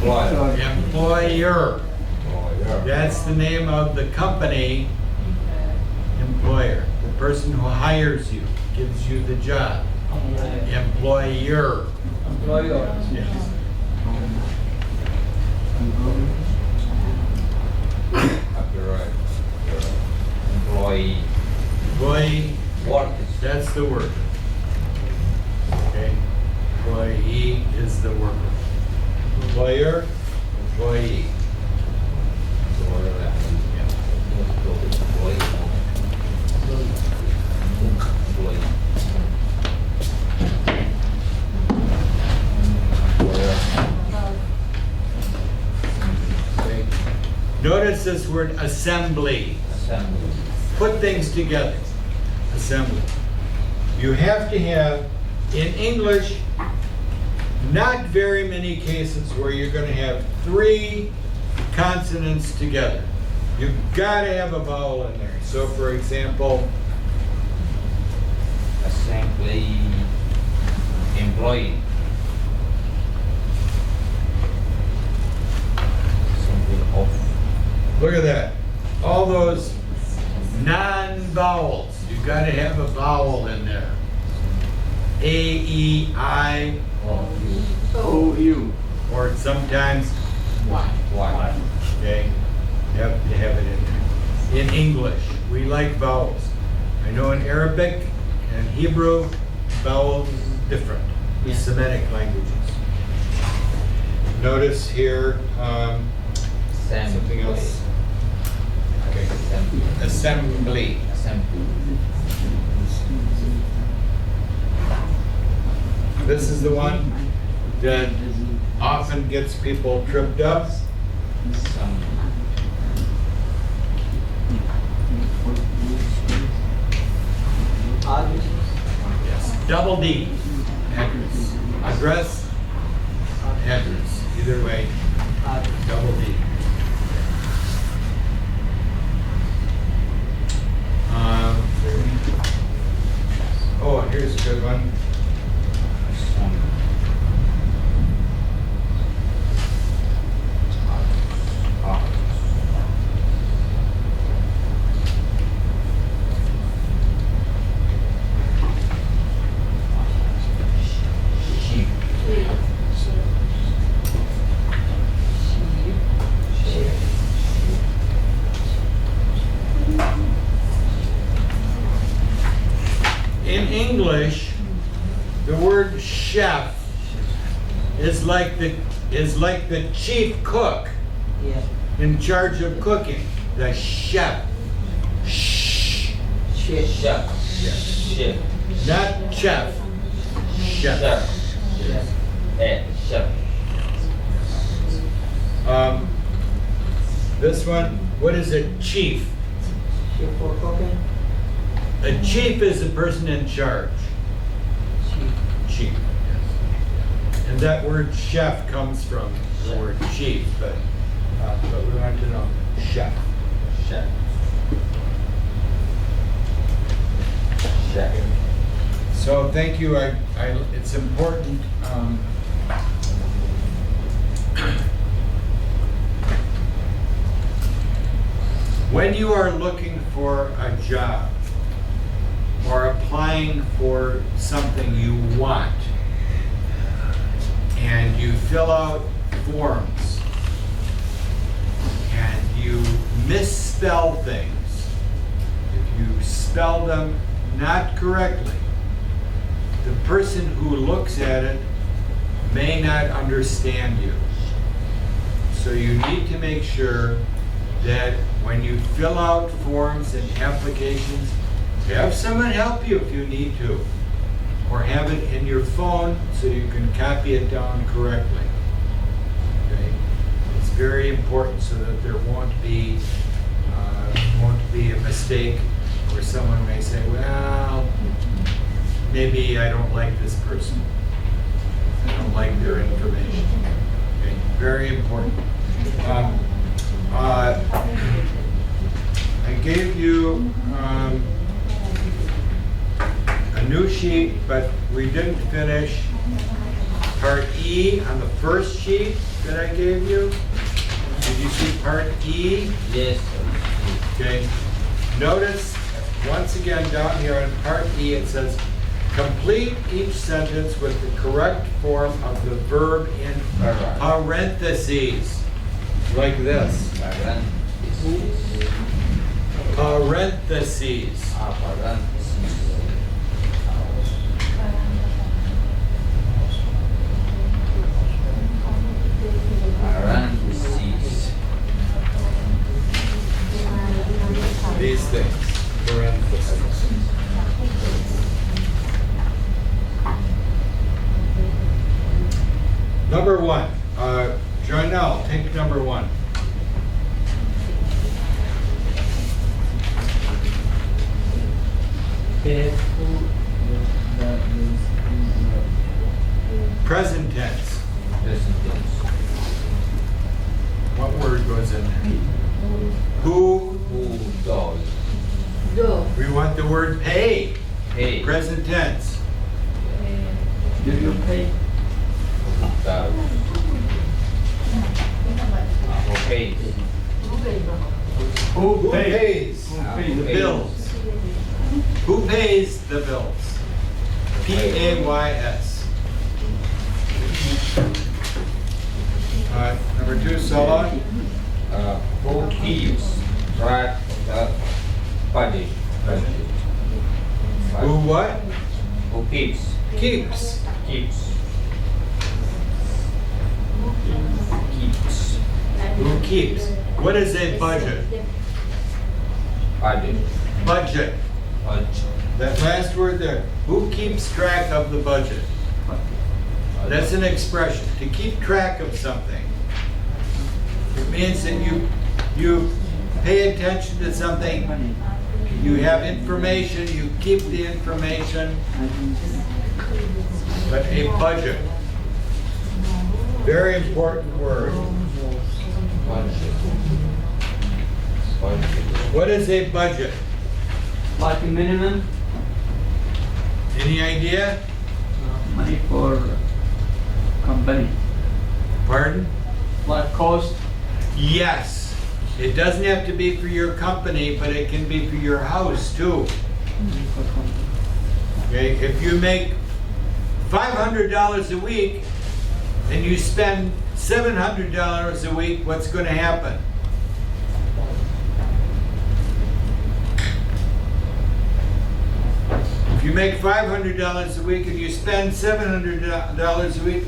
Employer. That's the name of the company. Employer. The person who hires you, gives you the job. Employer. Employer. Yes. Employee. Employee. Workers. That's the worker. Okay. Employee is the worker. Employer. Employee. Okay. Notice this word assembly. Put things together. Assembly. You have to have, in English, not very many cases where you're going to have 3 consonants together. You've got to have a vowel in there. So, for example, Assembly. Employee. Assembly of. look at that. All those non-vowels. You've got to have a vowel in there. A, E, I, O-U. or sometimes Why? okay? You have to have it in there. In English, we like vowels. I know in Arabic and Hebrew, vowels is different. Yeah. Semitic languages. Notice here something else. Okay. Assembly. This is the one that often gets people tripped up. Yes. Double D. Address. Address. Address. Either way. Double D. Oh, here's a good one. English, the word chef is like the chief cook Yeah. in charge of cooking. The chef. Shh. Chef. Chef. Chef. Not chef. Chef. Chef. Chef. This one, what is a chief? Chef for cooking. A chief is a person in charge. Chief. Chief. And that word chef comes from the word chief, but we want to know chef. Chef. Chef. So thank you. It's important. When you are looking for a job or applying for something you want, and you fill out forms and you misspell things, if you spell them not correctly, the person who looks at it may not understand you. So you need to make sure that when you fill out forms and applications, have someone help you if you need to, or have it in your phone so you can copy it down correctly. Okay? It's very important so that there won't be a mistake where someone may say, well, maybe I don't like this person. I don't like their information. Okay? Very important. I gave you a new sheet, but we didn't finish part E on the first sheet that I gave you. Did you see part E? Yes. Okay. Notice once again down here on part E it says, complete each sentence with the correct form of the verb in parentheses. Like this. Parentheses. These things. Parentheses. Number one. Joynell, take number one. Present tense. What word goes in there? Who? Who does? Do. We want the word pay. Pay. Present tense. Do you pay? Does. Who pays? Who Who pays? pays Who pays the the bills? Who pays the bills? P-A-Y-S. Number two, Salah. Who keeps track of the budget? Who what? Who keeps? Keeps. Keeps. Keeps. Who keeps? What is a budget? Budget. Budget. Budget. That last word there. Who keeps track of the budget? That's an expression. To keep track of something. It means that you pay attention to something. You have information. You keep the information. But a budget. Very important word. Budget. Budget. What is a budget? Like minimum Any idea? money for company. Pardon? What cost? Yes. It doesn't have to be for your company, but it can be for your house too. Okay, if you make $500 a week and you spend $700 a week, what's going to happen? If you make $500 a week and you spend $700 a week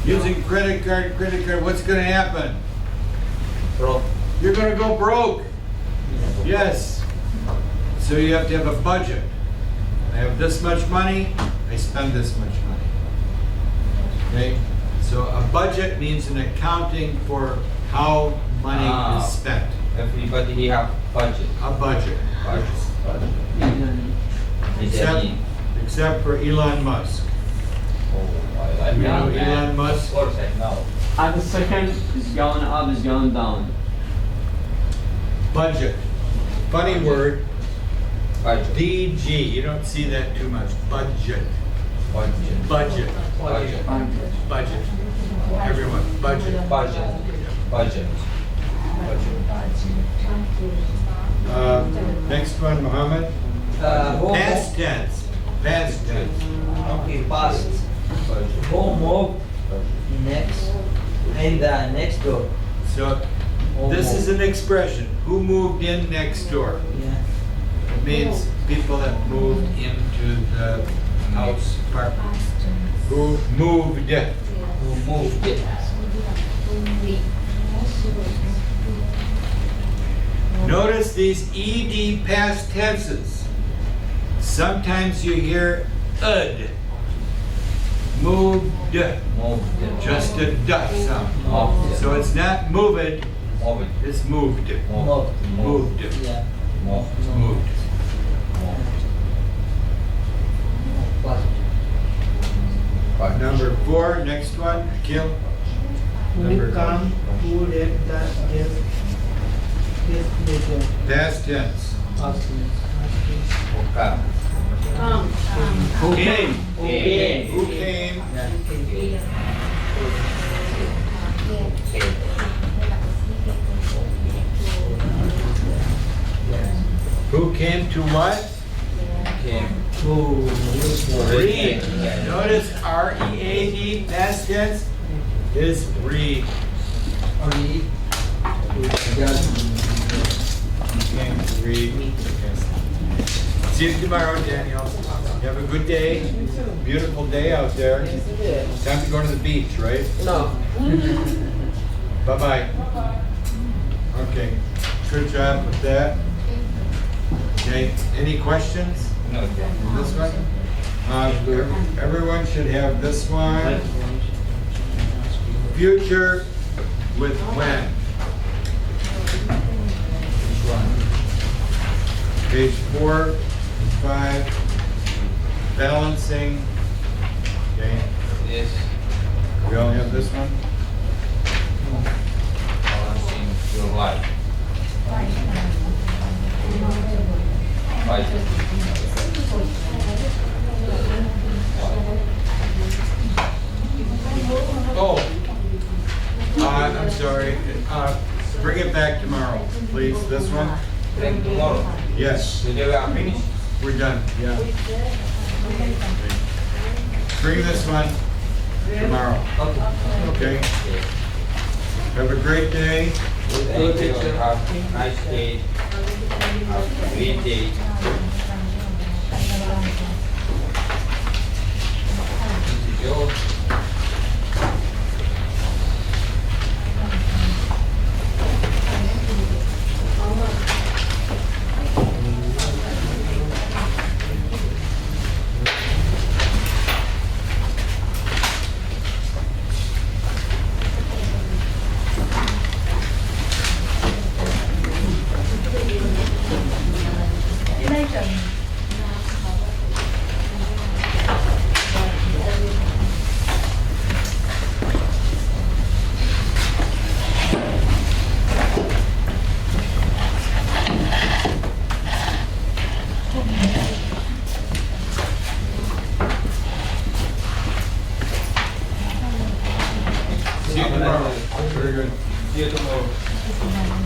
using credit card, what's gonna happen? Bro. You're gonna go broke. Yes. So you have to have a budget. I have this much money, I spend this much money. Okay? So a budget means an accounting for how money is spent. Everybody have budget. A budget. Budget. Except for Elon Musk. Oh, I You know know, man. Elon Musk? Of course I know. And the second is going up, is going down. Budget. Funny word. Budget. DG. You don't see that too much. Budget. Budget. Budget. Budget. Budget. Everyone. Budget. Budget. Budget. Next one, Muhammad. Past tense. Past tense. Okay, past. Budget. Who moved next in the next door? So this is an expression. Who moved in next door? Yeah. It means people that moved into the house apartment. Who moved? Who moved it? Notice these ed past tenses. Sometimes you hear ud. Moved. Moved. Just a duh sound. Moved. So it's not moved, Moved. it's moved. Moved. Moved. Yeah. Moved. Moved. Budget. Number 4, next one, Kim. Number Come to let the guest later. Past tense. Okay. Who came? Okay. Who came? Who came to what? Came. Read. Yeah. Notice R-E-A-D, past tense, is read. Came to read. See you tomorrow, Daniel. You have a good day. Beautiful day out there. Time to go to the beach, right? No. Bye-bye. Okay, good job with that. Okay, any questions No. on this one? Everyone should have this one. Future with when. Page 4 and 5. Balancing. Okay, This. we all have this one? Balancing your life. Budget. Oh, I'm sorry. Bring it back tomorrow, please, this one. Then tomorrow. Yes, Today we are finished. we're done, yeah. Bring this one tomorrow, okay? Have a great day. Thank you. Have a nice day. Have a great day. This is yours. See you tomorrow. Very good. See you tomorrow.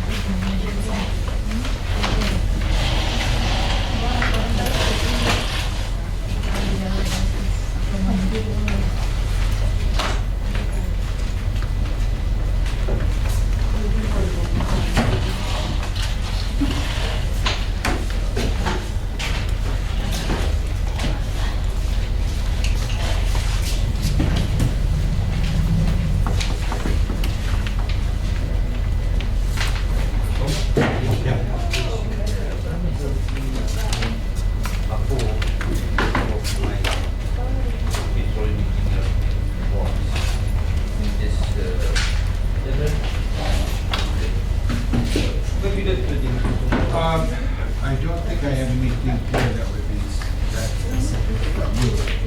to make things clear, that would be, that's specific for you.